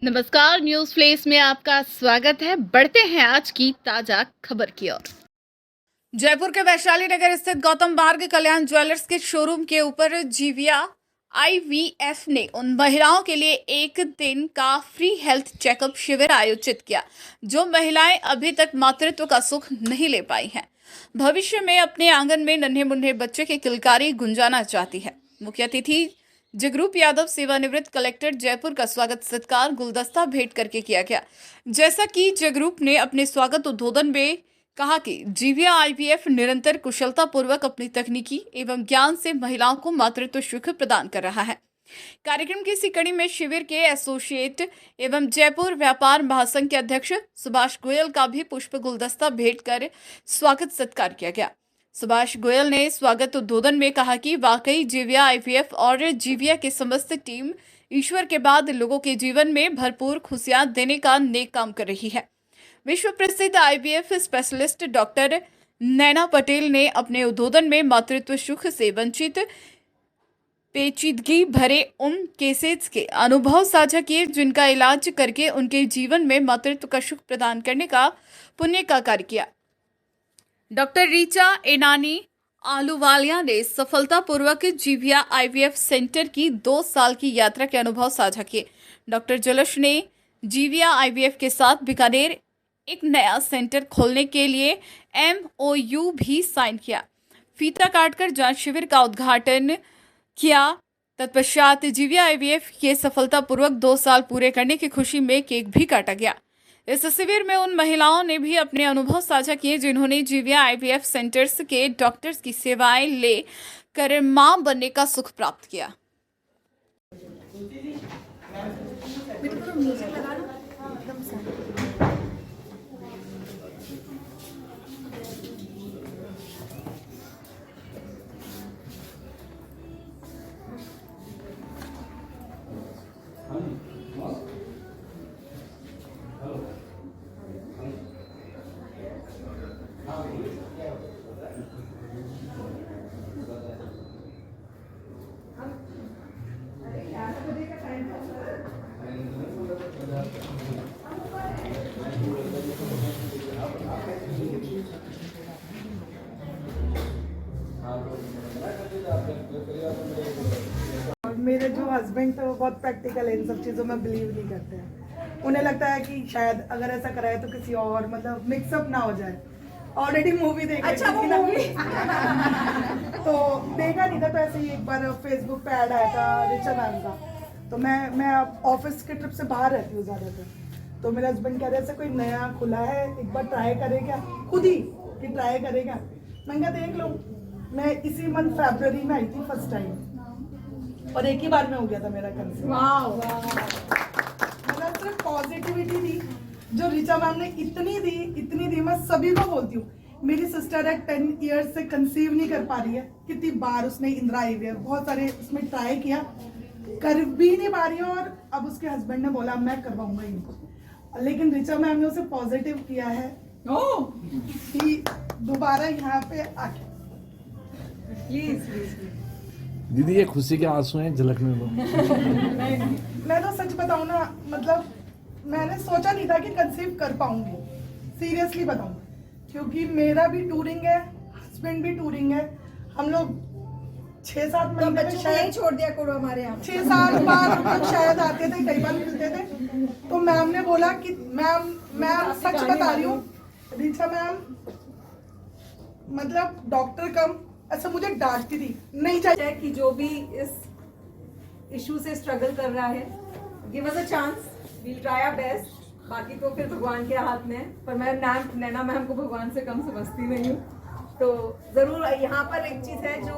नमस्कार, news flesh में आपका स्वागत है। बढ़ते हैं आज की ताजा खबर की ओर। जयपुर के वैशाली नगर स्थित गौतम बार्ग कल्याण ज्वेलर्स के शोरूम के ऊपर जीविया आईवीएफ ने उन महिलाओं के लिए एक दिन का फ्री हेल्थ चेकअप शिविर आयोजित किया जो महिलाएं अभी तक मातृत्व का सुख नहीं ले पाई हैं। भविष्य में अपने आंगन में नन्हे मुन्ने बच्चे की किलकारी गुंजाना चाहती है। मुख्य अतिथि जगरूप यादव सेवानिवृत्त कलेक्टर जयपुर का स्वागत सत्कार गुलदस्ता भेंट करके किया गया। जैसा कि जगरूप ने अपने स्वागत उद्बोधन में कहा कि जीविया आईवीएफ निरंतर कुशलता पूर्वक अपनी तकनीकी एवं ज्ञान से महिलाओं को मातृत्व सुख प्रदान कर रहा है। कार्यक्रम की इसी कड़ी में शिविर के एसोसिएट एवं जयपुर व्यापार महासंघ के अध्यक्ष सुभाष गोयल का भी पुष्प गुलदस्ता भेंट कर स्वागत सत्कार किया गया। सुभाष गोयल ने स्वागत उद्बोधन में कहा कि वाकई जीविया आईवीएफ और जीविया की समस्त टीम ईश्वर के बाद लोगों के जीवन में भरपूर खुशियां देने का नेक काम कर रही है। विश्व प्रसिद्ध IVF specialist doctor Naina Patel ने अपने उद्बोधन में मातृत्व सुख से वंचित पेचीदगी भरे उन केसेस के अनुभव साझा किए जिनका इलाज करके उनके जीवन में मातृत्व का सुख प्रदान करने का पुण्य का कार्य किया। डॉक्टर रीचा एनानी आलूवालिया ने सफलतापूर्वक जीविया आईवीएफ सेंटर की 2 साल की यात्रा के अनुभव साझा किए। डॉक्टर जलश ने जीविया आईवीएफ के साथ बीकानेर एक नया सेंटर खोलने के लिए एमओयू भी साइन किया। फीता काटकर जांच शिविर का उद्घाटन किया। तत्पश्चात जीविया आईवीएफ के सफलतापूर्वक 2 साल पूरे करने की खुशी में केक भी काटा गया। इस शिविर में उन महिलाओं ने भी अपने अनुभव साझा किए जिन्होंने जीविया आईवीएफ सेंटर्स के डॉक्टर्स की सेवाएं ले कर मां बनने का सुख प्राप्त किया। और मेरे जो हस्बैंड थे वो बहुत प्रैक्टिकल है, इन सब चीज़ों में बिलीव नहीं करते हैं। उन्हें लगता है कि शायद अगर ऐसा कराए तो किसी और मतलब मिक्सअप ना हो जाए। ऑलरेडी मूवी देख अच्छा वो मूवी तो देखा नहीं था, तो ऐसे ही एक बार फेसबुक पे ऐड आया था रिचा मैम का। तो मैं ऑफिस के ट्रिप से बाहर रहती हूँ ज़्यादातर, तो मेरे हस्बैंड कह रहे ऐसा कोई नया खुला है, एक बार ट्राई करेगा खुद ही कि ट्राई करेगा। मैंने कहा देख लो। मैं इसी मंथ फरवरी में आई थी फर्स्ट टाइम और एक ही बार में हो गया था मेरा कंसीव। मतलब सिर्फ पॉजिटिविटी थी जो रिचा मैम ने इतनी दी। मैं सभी को बोलती हूँ, मेरी सिस्टर है 10 इयर्स से कंसीव नहीं कर पा रही है। कितनी बार उसने इंदिरा आईवीएफ बहुत सारे उसमें ट्राई किया, कर भी नहीं पा रही है। और अब उसके हस्बैंड ने बोला मैं करवाऊंगा इनको, लेकिन रिचा मैम ने उसे पॉजिटिव किया है कि दोबारा यहाँ पे आके प्लीज दीदी ये खुशी के आंसू हैं, झलकने दो। मैं तो सच बताऊं ना, मतलब मैंने सोचा नहीं था कि कंसीव कर पाऊंगी, सीरियसली बताऊं, क्योंकि मेरा भी टूरिंग है, हस्बैंड भी टूरिंग है। हम लोग 6-7 महीने में शायद छोड़ दिया करो हमारे यहाँ 6-7 बार तक शायद आते थे, कई बार मिलते थे। तो मैम ने बोला कि मैम सच बता रही हूँ रिचा मैम, मतलब डॉक्टर कम ऐसा मुझे डांटती थी, नहीं चाहिए कि जो भी इस इशू से स्ट्रगल कर रहा है, give us a chance, we'll try our best. बाकी तो फिर भगवान के हाथ में है। पर मैं नैना मैम को भगवान से कम समझती नहीं हूँ। तो जरूर यहाँ पर एक चीज है जो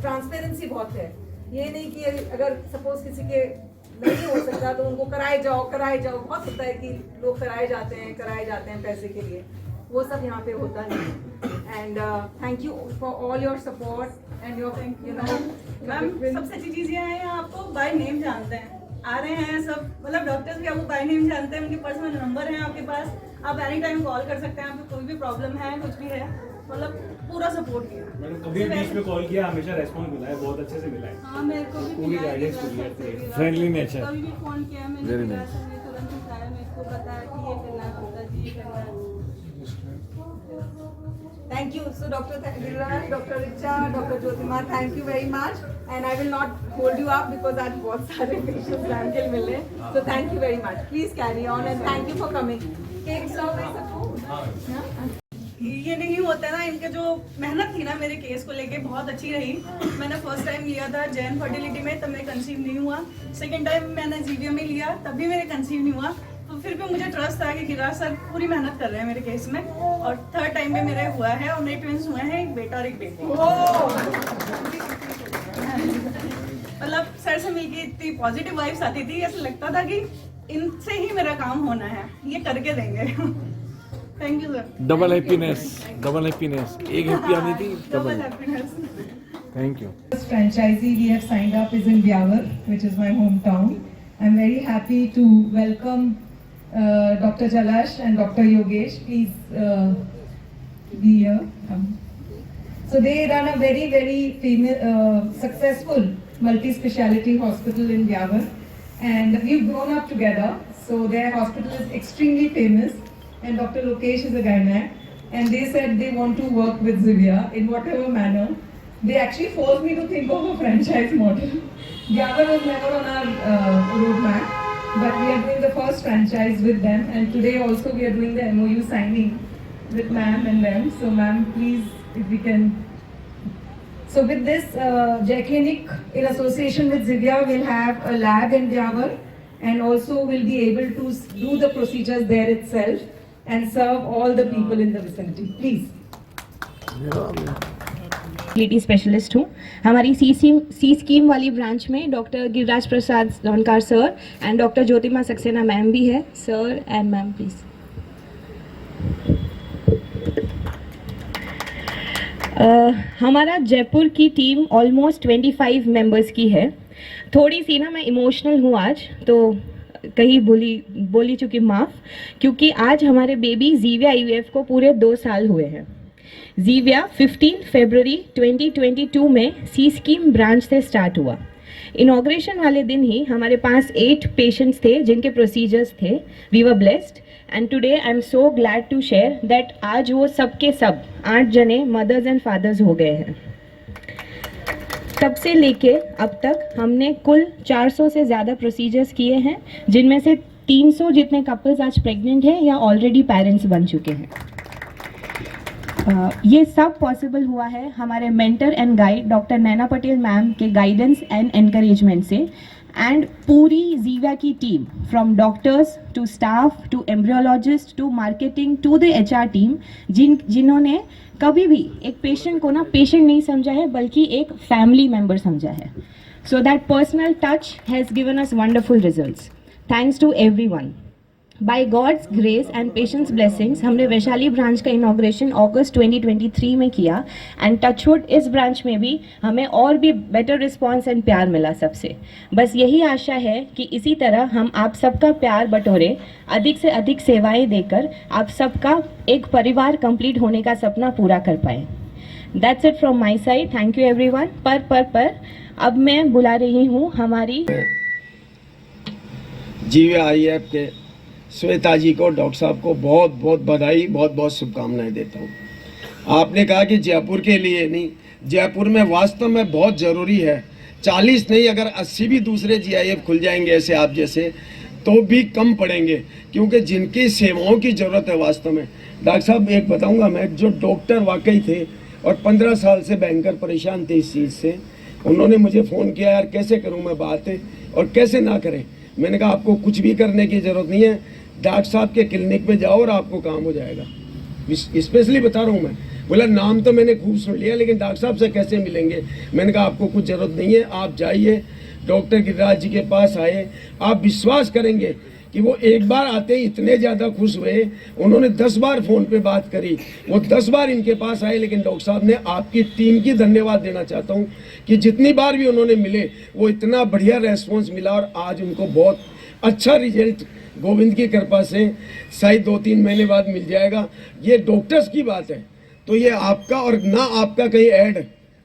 ट्रांसपेरेंसी बहुत है। ये नहीं कि अगर सपोज किसी के नहीं हो सकता तो उनको कराए जाओ। बहुत होता है कि लोग कराए जाते हैं पैसे के लिए, वो सब यहाँ पे होता नहीं। And thank you for all your support and your ma'am सबसे अच्छी चीज़ ये है यहाँ आपको बाय नेम जानते हैं, आ रहे हैं सब, मतलब डॉक्टर्स भी आपको बाय नेम जानते हैं, उनके पर्सनल नंबर है आपके पास, आप एनी टाइम कॉल कर सकते हैं। आपको कोई भी प्रॉब्लम है, कुछ भी है, मतलब पूरा सपोर्ट किया। मैंने कभी बीच में कॉल किया, हमेशा रेस्पॉन्स मिला है, बहुत अच्छे से मिला है। हाँ मेरे को भी पूरी गाइडेंस पूरी है, फ्रेंडली नेचर। कभी भी फोन किया मैंने, वेरी नाइस। भगवान ने चाहे मेरे को बताया कि ये करना है, पिताजी ये करना है। Thank you. So Dr. Giriraj, Dr. Richa, Dr. Jyotima, thank you very much. And I will not hold you up because आज बहुत सारे patients मैम के मिले. So thank you very much. Please carry on and thank you for coming. Cake serve है सबको. ये नहीं होता ना, इनके जो मेहनत थी ना मेरे केस को लेके बहुत अच्छी रही। मैंने फर्स्ट टाइम लिया था जैन फर्टिलिटी में, तब मैं कंसीव नहीं हुआ। सेकंड टाइम मैंने जीवीए में लिया, तब भी मेरे कंसीव नहीं हुआ। तो फिर भी मुझे ट्रस्ट था कि गिरिराज सर पूरी मेहनत कर रहे हैं मेरे केस में। और थर्ड टाइम में मेरे हुआ है और मेरे ट्विंस हुए हैं, एक बेटा और एक बेटी। मतलब सर से मिलके इतनी पॉजिटिव वाइब्स आती थी, ऐसा लगता था कि इनसे ही मेरा काम होना है, ये करके देंगे। Thank you sir. Double happiness, double happiness, एक हैप्पी आनी थी, double double. Happiness. Thank you. First franchisee we have signed up is in Vyawar, which is my hometown. I'm very happy to welcome Dr. Jalash and Dr. Yogesh. Please be here. So they run a very, very famous, successful multi-speciality hospital in Vyawar, and we've grown up together. So their hospital is extremely famous, and Dr. Lokesh is a gynaec, and they said they want to work with Zivia in whatever manner. They actually forced me to think of a franchise model. Vyawar was never on our roadmap, but we are doing the first franchise with them, and today also we are doing the MOU signing with ma'am and them. So ma'am, please, if we can. So with this, Jai Clinic in association with Zivia will have a lab in Vyawar, and also will be able to do the procedures there itself and serve all the people in the vicinity. Please. Fertility specialist हूँ। हमारी C scheme वाली branch में doctor Giriraj Prasad Lonkar sir and doctor Jyotima Saxena ma'am भी है। Sir and ma'am please. हमारा जयपुर की team almost 25 members की है। थोड़ी सी ना मैं इमोशनल हूँ आज, तो कहीं बोली चुकी माफ़, क्योंकि आज हमारे बेबी जीविया IVF को पूरे 2 साल हुए हैं। जीविया 15 फरवरी 2022 में सी स्कीम ब्रांच से स्टार्ट हुआ। इनॉग्रेशन वाले दिन ही हमारे पास 8 पेशेंट्स थे जिनके प्रोसीजर्स थे। We were blessed and today I am so glad to share that आज वो सब के सब 8 जने मदर्स एंड फादर्स हो गए हैं। तब से लेके अब तक हमने कुल 400 से ज़्यादा प्रोसीजर्स किए हैं, जिनमें से 300 जितने कपल्स आज प्रेग्नेंट हैं या ऑलरेडी पेरेंट्स बन चुके हैं। ये सब पॉसिबल हुआ है हमारे mentor and guide doctor Naina Patel ma'am के गाइडेंस एंड एनकरेजमेंट से, एंड पूरी जीविया की team from doctors to staff to embryologist to marketing to the HR team, जिन्होंने कभी भी एक पेशेंट को ना पेशेंट नहीं समझा है बल्कि एक फैमिली मेम्बर समझा है। So that personal touch has given us wonderful results. Thanks to everyone. By God's grace and patients blessings हमने वैशाली ब्रांच का इनॉग्रेशन अगस्त 2023 में किया, एंड टचवुड इस ब्रांच में भी हमें और भी बेटर रिस्पांस एंड प्यार मिला सबसे। बस यही आशा है कि इसी तरह हम आप सबका प्यार बटोरे, अधिक से अधिक सेवाएं देकर आप सबका एक परिवार कंप्लीट होने का सपना पूरा कर पाए। That's it from my side. Thank you everyone. पर अब मैं बुला रही हूँ हमारी जीविया IVF के श्वेता जी को, डॉक्टर साहब को बहुत बहुत बधाई, बहुत बहुत शुभकामनाएं देता हूँ। आपने कहा कि जयपुर के लिए नहीं, जयपुर में वास्तव में बहुत ज़रूरी है। 40 नहीं, अगर 80 भी दूसरे GIF खुल जाएंगे ऐसे आप जैसे, तो भी कम पड़ेंगे, क्योंकि जिनकी सेवाओं की ज़रूरत है वास्तव में। डॉक्टर साहब एक बताऊँगा मैं, जो डॉक्टर वाकई थे और 15 साल से भयंकर परेशान थे इस चीज़ से, उन्होंने मुझे फ़ोन किया, यार कैसे करूँ मैं बात और कैसे ना करें। मैंने कहा आपको कुछ भी करने की ज़रूरत नहीं है, डॉक्टर साहब के क्लिनिक पे जाओ और आपको काम हो जाएगा। स्पेशली बता रहा हूँ मैं। बोला नाम तो मैंने खूब सुन लिया, लेकिन डॉक्टर साहब से कैसे मिलेंगे। मैंने कहा आपको कुछ ज़रूरत नहीं है, आप जाइए डॉक्टर गिरिराज जी के पास आए। आप विश्वास करेंगे कि वो एक बार आते ही इतने ज़्यादा खुश हुए, उन्होंने 10 बार फ़ोन पे बात करी, वो 10 बार इनके पास आए। लेकिन डॉक्टर साहब ने आपकी टीम की धन्यवाद देना चाहता हूँ कि जितनी बार भी उन्होंने मिले वो इतना बढ़िया रेस्पॉन्स मिला, और आज उनको बहुत अच्छा रिजल्ट गोविंद की कृपा से शायद 2-3 महीने बाद मिल जाएगा। ये डॉक्टर्स की बात है, तो ये आपका और ना आपका कहीं ऐड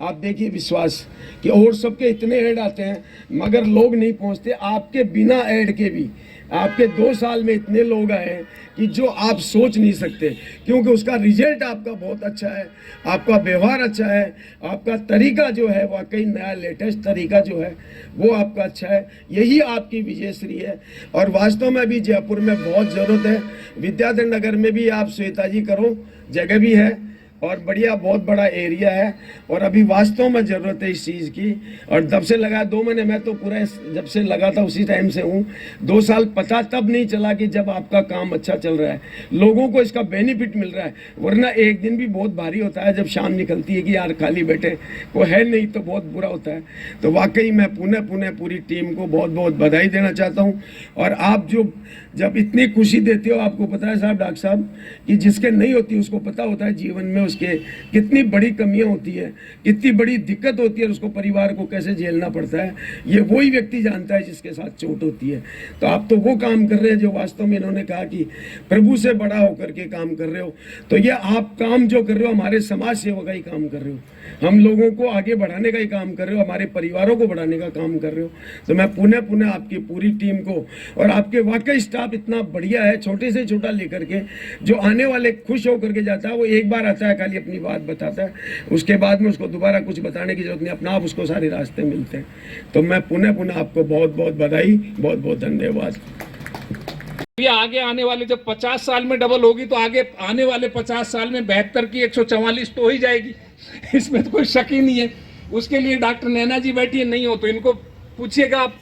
आप देखिए विश्वास कि और सबके इतने ऐड आते हैं मगर लोग नहीं पहुंचते, आपके बिना ऐड के भी आपके 2 साल में इतने लोग आए कि जो आप सोच नहीं सकते, क्योंकि उसका रिजल्ट आपका बहुत अच्छा है, आपका व्यवहार अच्छा है, आपका तरीका जो है वाकई नया लेटेस्ट तरीका जो है वो आपका अच्छा है। यही आपकी विजयश्री है और वास्तव में भी जयपुर में बहुत ज़रूरत है। विद्याधर नगर में भी आप श्वेता जी करो, जगह भी है और बढ़िया बहुत बड़ा एरिया है और अभी वास्तव में ज़रूरत है इस चीज़ की। और जब से लगा 2 महीने, मैं तो पूरा जब से लगा था उसी टाइम से हूँ। 2 साल पता तब नहीं चला कि जब आपका काम अच्छा चल रहा है, लोगों को इसका बेनिफिट मिल रहा है, वरना एक दिन भी बहुत भारी होता है जब शाम निकलती है कि यार खाली बैठे कोई है नहीं, तो बहुत बुरा होता है। तो वाकई मैं पुनः पूरी टीम को बहुत बहुत बधाई देना चाहता हूँ। और आप जो जब इतनी खुशी देते हो, आपको पता है साहब, डॉक्टर साहब, कि जिसके नहीं होती उसको पता होता है जीवन में उसके कितनी बड़ी कमियां होती है, कितनी बड़ी दिक्कत होती है, उसको परिवार को कैसे झेलना पड़ता है, ये वही व्यक्ति जानता है जिसके साथ चोट होती है। तो आप तो वो काम कर रहे हैं जो वास्तव में इन्होंने कहा कि प्रभु से बड़ा होकर के काम कर रहे हो। तो ये आप काम जो कर रहे हो हमारे समाज सेवा का ही काम कर रहे हो, हम लोगों को आगे बढ़ाने का ही काम कर रहे हो, हमारे परिवारों को बढ़ाने का काम कर रहे हो। तो मैं पुनः आपकी पूरी टीम को, और आपके वाकई स्टाफ इतना बढ़िया है, छोटे से छोटा लेकर के जो आने वाले खुश होकर के जाता है, वो एक बार आता है खाली अपनी बात बताता है, उसके बाद में उसको दोबारा कुछ बताने की जरूरत नहीं, अपना आप उसको सारे रास्ते मिलते हैं। तो मैं पुनः आपको बहुत बहुत बधाई, बहुत बहुत धन्यवाद। ये आगे आने वाले जब 50 साल में डबल होगी तो आगे आने वाले 50 साल में 72 की 144 तो हो ही जाएगी, इसमें तो कोई शक ही नहीं है। उसके लिए डॉक्टर नैना जी बैठी है, नहीं हो तो इनको पूछिएगा आप।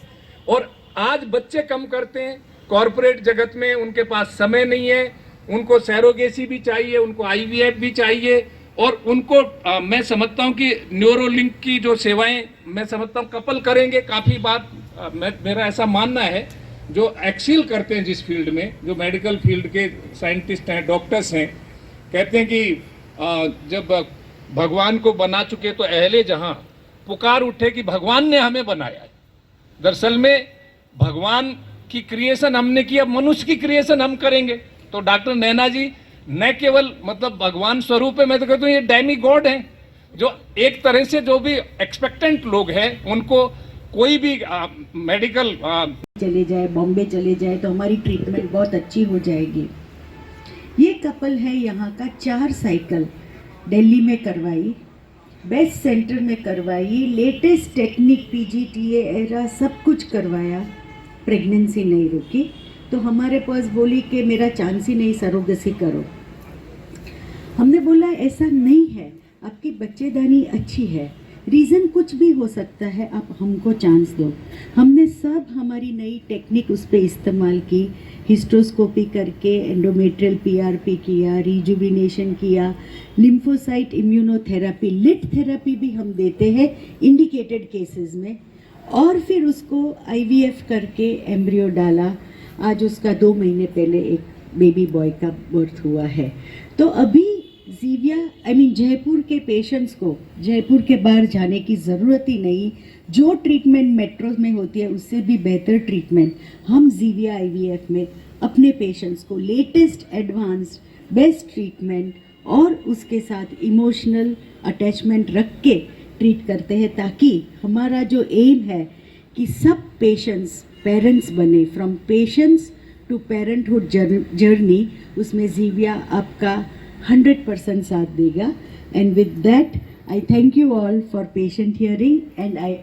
और आज बच्चे कम करते हैं कॉरपोरेट जगत में, उनके पास समय नहीं है, उनको सैरोगेसी भी चाहिए, उनको IVF भी चाहिए, और उनको मैं समझता हूं कि न्यूरोलिंक की जो सेवाएं मैं समझता हूं कपल करेंगे। काफ़ी बात मेरा ऐसा मानना है, जो एक्सील करते हैं जिस फील्ड में, जो मेडिकल फील्ड के साइंटिस्ट हैं, डॉक्टर्स हैं, कहते हैं कि जब भगवान को बना चुके तो अहले जहां पुकार उठे कि भगवान ने हमें बनाया है। दरअसल में भगवान की क्रिएशन हमने की, अब मनुष्य की क्रिएशन हम करेंगे। तो डॉक्टर नैना जी न केवल मतलब भगवान स्वरूप है, मैं तो कहता हूँ ये डैमी गॉड हैं, जो एक तरह से जो भी एक्सपेक्टेंट लोग हैं उनको कोई भी मेडिकल चले जाए, बॉम्बे चले जाए तो हमारी ट्रीटमेंट बहुत अच्छी हो जाएगी। ये कपल है यहाँ का 4 साइकिल दिल्ली में करवाई, बेस्ट सेंटर में करवाई, लेटेस्ट टेक्निक PGTA एरा सब कुछ करवाया, प्रेगनेंसी नहीं रुकी। तो हमारे पास बोली कि मेरा चांस ही नहीं, सरोगेसी करो। हमने बोला ऐसा नहीं है, आपकी बच्चेदानी अच्छी है, रीज़न कुछ भी हो सकता है, आप हमको चांस दो। हमने सब हमारी नई टेक्निक उस पर इस्तेमाल की, हिस्ट्रोस्कोपी करके एंडोमेट्रियल PRP किया, रिजुविनेशन किया, लिम्फोसाइट इम्यूनोथेरेपी, लिट थेरेपी भी हम देते हैं इंडिकेटेड केसेस में, और फिर उसको IVF करके एम्ब्रियो डाला। आज उसका 2 महीने पहले एक बेबी बॉय का बर्थ हुआ है। तो अभी जयपुर के पेशेंट्स को जयपुर के बाहर जाने की ज़रूरत ही नहीं। जो ट्रीटमेंट मेट्रो में होती है उससे भी बेहतर ट्रीटमेंट हम ज़ीविया IVF में अपने पेशेंट्स को लेटेस्ट एडवांस्ड बेस्ट ट्रीटमेंट और उसके साथ इमोशनल अटैचमेंट रख के ट्रीट करते हैं, ताकि हमारा जो एम है कि सब पेशेंट्स पेरेंट्स बने, from patients to parenthood journey, उसमें ज़ीविया आपका 100% साथ देगा। And with that I thank you all for patient hearing and I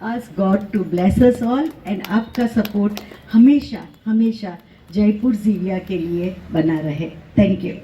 ask God to bless us all, and आपका सपोर्ट हमेशा हमेशा जयपुर ज़ीविया के लिए बना रहे। Thank you.